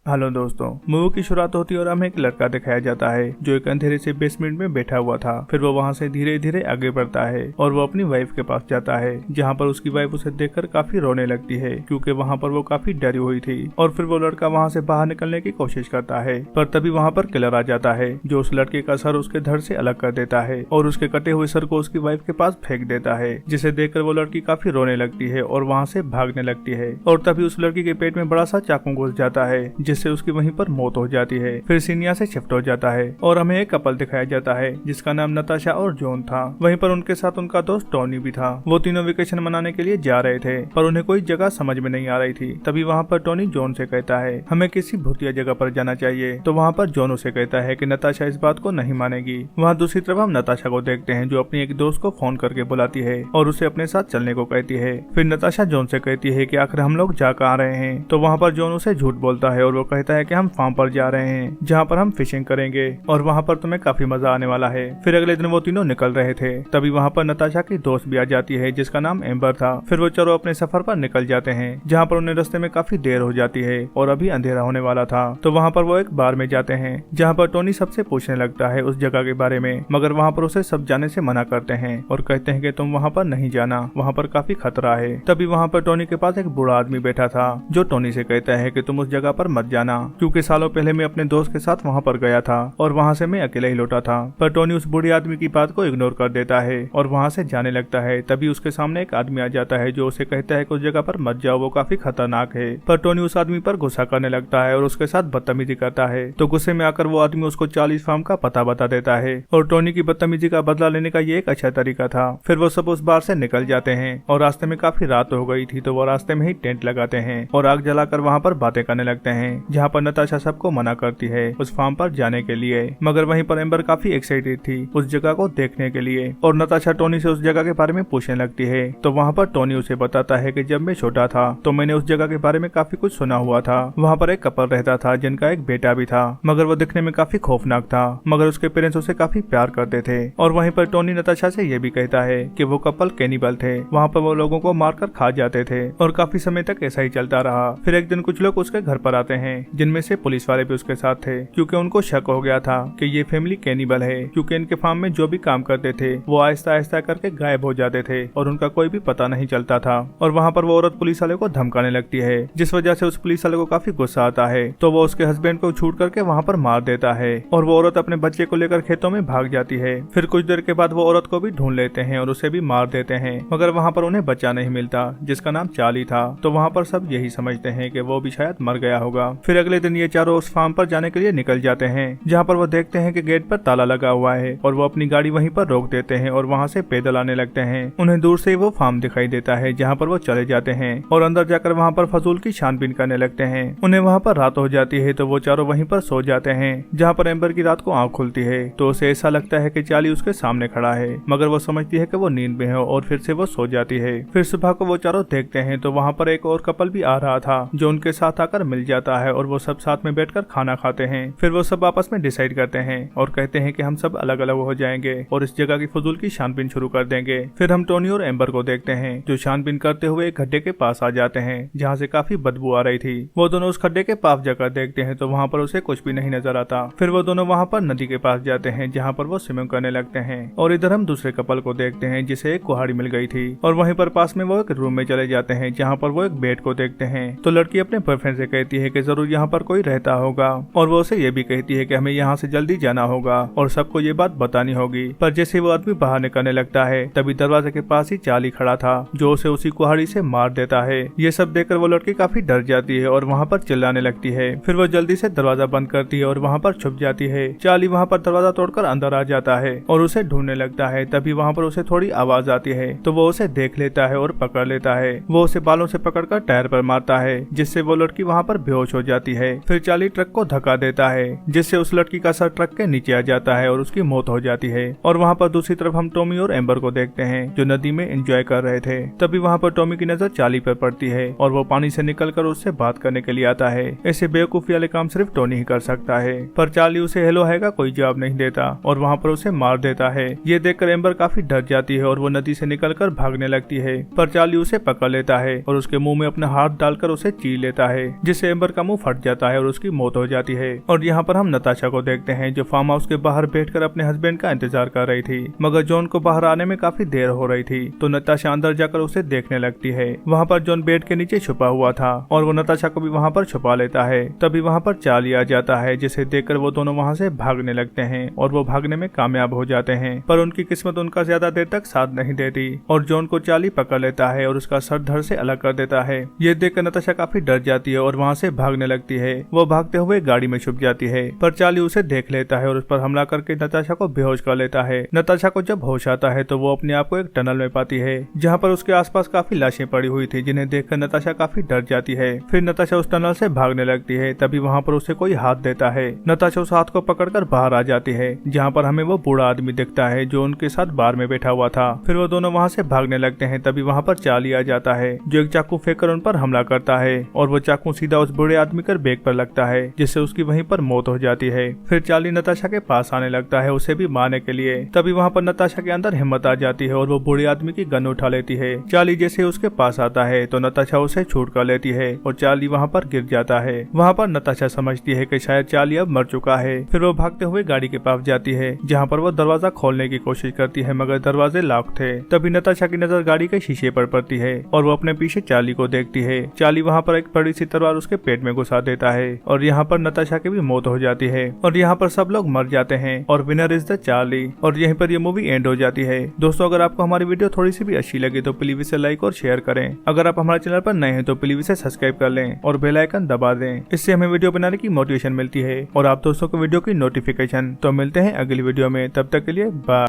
Hello दोस्तों, movie की शुरुआत होती है और हमें एक लड़का दिखाया जाता है जो एक अंधेरे से बेसमेंट में बैठा हुआ था। फिर वो वहाँ से धीरे धीरे आगे बढ़ता है और वो अपनी वाइफ के पास जाता है, जहाँ पर उसकी वाइफ उसे देखकर काफी रोने लगती है क्योंकि वहाँ पर वो काफी डरी हुई थी। और फिर वो लड़का वहाँ से बाहर निकलने की कोशिश करता है, पर तभी वहाँ पर किलर आ जाता है जो उस लड़के का सर उसके धड़ से अलग कर देता है और उसके कटे हुए सर को उसकी वाइफ के पास फेंक देता है, जिसे देखकर वो लड़की काफी रोने लगती है और वहाँ से भागने लगती है। और तभी उस लड़की के पेट में बड़ा सा चाकू घुस जाता है, जिससे उसकी वहीं पर मौत हो जाती है। फिर सीन यहाँ से शिफ्ट हो जाता है और हमें एक कपल दिखाया जाता है जिसका नाम नताशा और जॉन था। वहीं पर उनके साथ उनका दोस्त टोनी भी था। वो तीनों वेकेशन मनाने के लिए जा रहे थे, पर उन्हें कोई जगह समझ में नहीं आ रही थी। तभी वहाँ पर टोनी जॉन से कहता है हमें किसी भूतिया जगह पर जाना चाहिए। तो वहाँ पर जॉन उसे कहता है कि नताशा इस बात को नहीं मानेगी। वहाँ दूसरी तरफ हम नताशा को देखते हैं जो अपनी एक दोस्त को फोन करके बुलाती है और उसे अपने साथ चलने को कहती है। फिर नताशा जॉन से कहती है कि आखिर हम लोग जा कहाँ रहे हैं। तो वहाँ पर जॉन उसे झूठ बोलता है और वो कहता है कि हम फार्म पर जा रहे हैं जहाँ पर हम फिशिंग करेंगे और वहाँ पर तुम्हें काफी मजा आने वाला है। फिर अगले दिन वो तीनों निकल रहे थे, तभी वहाँ पर नताशा की दोस्त भी आ जाती है जिसका नाम एम्बर था। फिर वो चारों अपने सफर पर निकल जाते हैं, जहाँ पर उन्हें रास्ते में काफी देर हो जाती है और अभी अंधेरा होने वाला था। तो वहाँ पर वो एक बार में जाते हैं जहाँ पर टोनी सबसे पूछने लगता है उस जगह के बारे में, मगर वहाँ पर उसे सब जाने से मना करते हैं और कहते हैं कि तुम वहाँ पर नहीं जाना, वहाँ पर काफी खतरा है। तभी वहाँ पर टोनी के पास एक बूढ़ा आदमी बैठा था जो टोनी से कहता है कि तुम उस जगह पर मत जाना, क्योंकि सालों पहले मैं अपने दोस्त के साथ वहाँ पर गया था और वहाँ से मैं अकेला ही लौटा था। पर टोनी उस बूढ़े आदमी की बात को इग्नोर कर देता है और वहाँ से जाने लगता है। तभी उसके सामने एक आदमी आ जाता है जो उसे कहता है कि उस जगह पर मत जाओ, वो काफी खतरनाक है। पर टोनी उस आदमी पर गुस्सा करने लगता है और उसके साथ बदतमीजी करता है। तो गुस्से में आकर वो आदमी उसको 40 फार्म का पता बता देता है और टोनी की बदतमीजी का बदला लेने का ये एक अच्छा तरीका था। फिर वो सब उस बार से निकल जाते हैं और रास्ते में काफी रात हो गई थी, तो वो रास्ते में ही टेंट लगाते हैं और आग जलाकर वहाँ पर बातें करने लगते हैं, जहाँ पर नताशा सबको मना करती है उस फार्म पर जाने के लिए। मगर वहीं पर एम्बर काफी एक्साइटेड थी उस जगह को देखने के लिए और नताशा टोनी से उस जगह के बारे में पूछने लगती है। तो वहाँ पर टोनी उसे बताता है कि जब मैं छोटा था तो मैंने उस जगह के बारे में काफी कुछ सुना हुआ था। वहाँ पर एक कपल रहता था जिनका एक बेटा भी था, मगर वो दिखने में काफी खौफनाक था, मगर उसके पेरेंट्स उसे काफी प्यार करते थे। और वहीं पर टोनी नताशा से ये भी कहता है कि वो कपल कैनिबल थे, वहाँ पर वो लोगों को मारकर खा जाते थे और काफी समय तक ऐसा ही चलता रहा। फिर एक दिन कुछ लोग उसके घर पर आते हैं, जिनमें से पुलिस वाले भी उसके साथ थे, क्योंकि उनको शक हो गया था कि ये फैमिली कैनिबल है, क्योंकि इनके फार्म में जो भी काम करते थे वो आहिस्ता आहिस्ता करके गायब हो जाते थे और उनका कोई भी पता नहीं चलता था। और वहाँ पर वो औरत पुलिस वाले को धमकाने लगती है, जिस वजह से उस पुलिस वाले को काफी गुस्सा आता है। तो वो उसके हस्बैंड को छूट करके वहाँ पर मार देता है और वो औरत अपने बच्चे को लेकर खेतों में भाग जाती है। फिर कुछ देर के बाद वो औरत को भी ढूंढ लेते हैं और उसे भी मार देते हैं, मगर वहाँ पर उन्हें बच्चा नहीं मिलता जिसका नाम चार्ली था। तो वहाँ पर सब यही समझते हैं कि वो भी शायद मर गया होगा। फिर अगले दिन ये चारों उस फार्म पर जाने के लिए निकल जाते हैं, जहाँ पर वो देखते हैं कि गेट पर ताला लगा हुआ है और वो अपनी गाड़ी वहीं पर रोक देते हैं और वहाँ से पैदल आने लगते हैं। उन्हें दूर से वो फार्म दिखाई देता है जहाँ पर वो चले जाते हैं और अंदर जाकर वहाँ पर फजूल की छानबीन करने लगते हैं। उन्हें वहाँ पर रात हो जाती है तो वो चारों वहीं पर सो जाते हैं। जहाँ पर एम्बर की रात को आँख खुलती है तो उसे ऐसा लगता है कि चार्ली उसके सामने खड़ा है, मगर वो समझती है कि वो नींद में है और फिर से वो सो जाती है। फिर सुबह को वो चारों देखते हैं तो वहाँ पर एक और कपल भी आ रहा था जो उनके साथ आकर मिल जाता है और वो सब साथ में बैठकर खाना खाते हैं। फिर वो सब आपस में डिसाइड करते हैं और कहते हैं कि हम सब अलग अलग हो जाएंगे और इस जगह की फजूल की छानबीन शुरू कर देंगे। फिर हम टोनी और एम्बर को देखते हैं जो छानबीन करते हुए एक गड्ढे के पास आ जाते हैं जहाँ से काफी बदबू आ रही थी। वो दोनों उस गड्ढे के पास जाकर देखते हैं तो वहाँ पर उसे कुछ भी नहीं नजर आता। फिर वो दोनों वहाँ पर नदी के पास जाते हैं जहाँ पर वो स्विमिंग करने लगते हैं और इधर हम दूसरे कपल को देखते हैं जिसे एक कुहाड़ी मिल गई थी और वहीं पर पास में वो एक रूम में चले जाते हैं जहाँ पर वो एक बेड को देखते हैं। तो लड़की अपने बॉयफ्रेंड से कहती है कि जरूर यहाँ पर कोई रहता होगा और वो उसे ये भी कहती है कि हमें यहाँ से जल्दी जाना होगा और सबको ये बात बतानी होगी। पर जैसे वो आदमी बाहर निकलने लगता है तभी दरवाजे के पास ही चार्ली खड़ा था जो उसे उसी कुहाड़ी से मार देता है। ये सब देखकर वो लड़की काफी डर जाती है और वहाँ पर चिल्लाने लगती है। फिर वो जल्दी से दरवाजा बंद करती है और वहाँ पर छुप जाती है। चार्ली वहाँ पर दरवाजा तोड़कर अंदर आ जाता है और उसे ढूंढने लगता है। तभी वहाँ पर उसे थोड़ी आवाज आती है तो वो उसे देख लेता है और पकड़ लेता है। वो उसे बालों से पकड़कर टायर पर मारता है जिससे वो लड़की वहाँ पर बेहोश हो जाती है। फिर चार्ली ट्रक को धक्का देता है जिससे उस लड़की का सर ट्रक के नीचे आ जाता है और उसकी मौत हो जाती है। और वहाँ पर दूसरी तरफ हम टॉमी और एम्बर को देखते हैं जो नदी में एंजॉय कर रहे थे। तभी वहाँ पर टॉमी की नजर चार्ली पर पड़ती है और वो पानी से निकलकर उससे बात करने के लिए आता है। ऐसे बेवकूफी वाले काम सिर्फ टॉनी ही कर सकता है। पर चार्ली उसे हेलो है का कोई जवाब नहीं देता और वहाँ पर उसे मार देता है। ये देखकर एम्बर काफी डर जाती है और वो नदी से निकलकर भागने लगती है। पर चार्ली उसे पकड़ लेता है और उसके मुंह में अपना हाथ डालकर उसे चीर लेता है जिससे एम्बर का मुंह मुंह फट जाता है और उसकी मौत हो जाती है। और यहाँ पर हम नताशा को देखते हैं जो फार्म हाउस के बाहर बैठकर अपने हस्बैंड का इंतजार कर रही थी, मगर जॉन को बाहर आने में काफी देर हो रही थी। तो नताशा अंदर जाकर उसे देखने लगती है। वहाँ पर जॉन बेड के नीचे छुपा हुआ था और वो नताशा को भी वहाँ पर छुपा लेता है। तभी वहाँ पर चार्ली आ जाता है, जिसे देखकर वो दोनों वहाँ से भागने लगते हैं और वो भागने में कामयाब हो जाते हैं। पर उनकी किस्मत उनका ज्यादा देर तक साथ नहीं देती और जॉन को चार्ली पकड़ लेता है और उसका सर धड़ से अलग कर देता है। ये देखकर नताशा काफी डर जाती है और वहाँ से भागने लगती है। वो भागते हुए गाड़ी में छुप जाती है, पर चार्ली उसे देख लेता है और उस पर हमला करके नताशा को बेहोश कर लेता है। नताशा को जब होश आता है तो वो अपने आप को एक टनल में पाती है, जहाँ पर उसके आसपास काफी लाशें पड़ी हुई थी, जिन्हें देखकर नताशा काफी डर जाती है। फिर नताशा उस टनल से भागने लगती है। तभी वहाँ पर उसे कोई हाथ देता है। नताशा उस हाथ को पकड़कर बाहर आ जाती है, जहाँ पर हमें वो बूढ़ा आदमी दिखता है जो उनके साथ बार में बैठा हुआ था। फिर वो दोनों वहाँ से भागने लगते हैं। तभी वहाँ पर चार्ली आ जाता है, जो एक चाकू फेंककर उन पर हमला करता है और वो चाकू सीधा उस बूढ़े आदमी के बैग पर लगता है, जिससे उसकी वहीं पर मौत हो जाती है। फिर चार्ली नताशा के पास आने लगता है उसे भी मारने के लिए। तभी वहाँ पर नताशा के अंदर हिम्मत आ जाती है और वो बूढ़े आदमी की गन उठा लेती है। चार्ली जैसे उसके पास आता है तो नताशा उसे छूट कर लेती है और चार्ली वहाँ पर गिर जाता है। वहाँ पर नताशा समझती है कि शायद चार्ली अब मर चुका है। फिर वो भागते हुए गाड़ी के पास जाती है, जहाँ पर वो दरवाजा खोलने की कोशिश करती है, मगर दरवाजे लॉक थे। तभी नताशा की नजर गाड़ी के शीशे पर पड़ती है और वो अपने पीछे चार्ली को देखती है। चार्ली वहाँ पर एक बड़ी सी तलवार उसके पेट में घुसा देता है और यहाँ पर नताशा की भी मौत हो जाती है और यहाँ पर सब लोग मर जाते हैं और विनर इज द चार्ली। और यहीं पर ये मूवी एंड हो जाती है। दोस्तों, अगर आपको हमारी वीडियो थोड़ी सी भी अच्छी लगी तो प्लीज इसे लाइक और शेयर करें। अगर आप हमारे चैनल पर नए हैं तो प्लीज इसे सब्सक्राइब कर लें और बेल आइकन दबा दें। इससे हमें वीडियो बनाने की मोटिवेशन मिलती है और आप दोस्तों को वीडियो की नोटिफिकेशन। तो मिलते हैं अगली वीडियो में, तब तक के लिए बाय।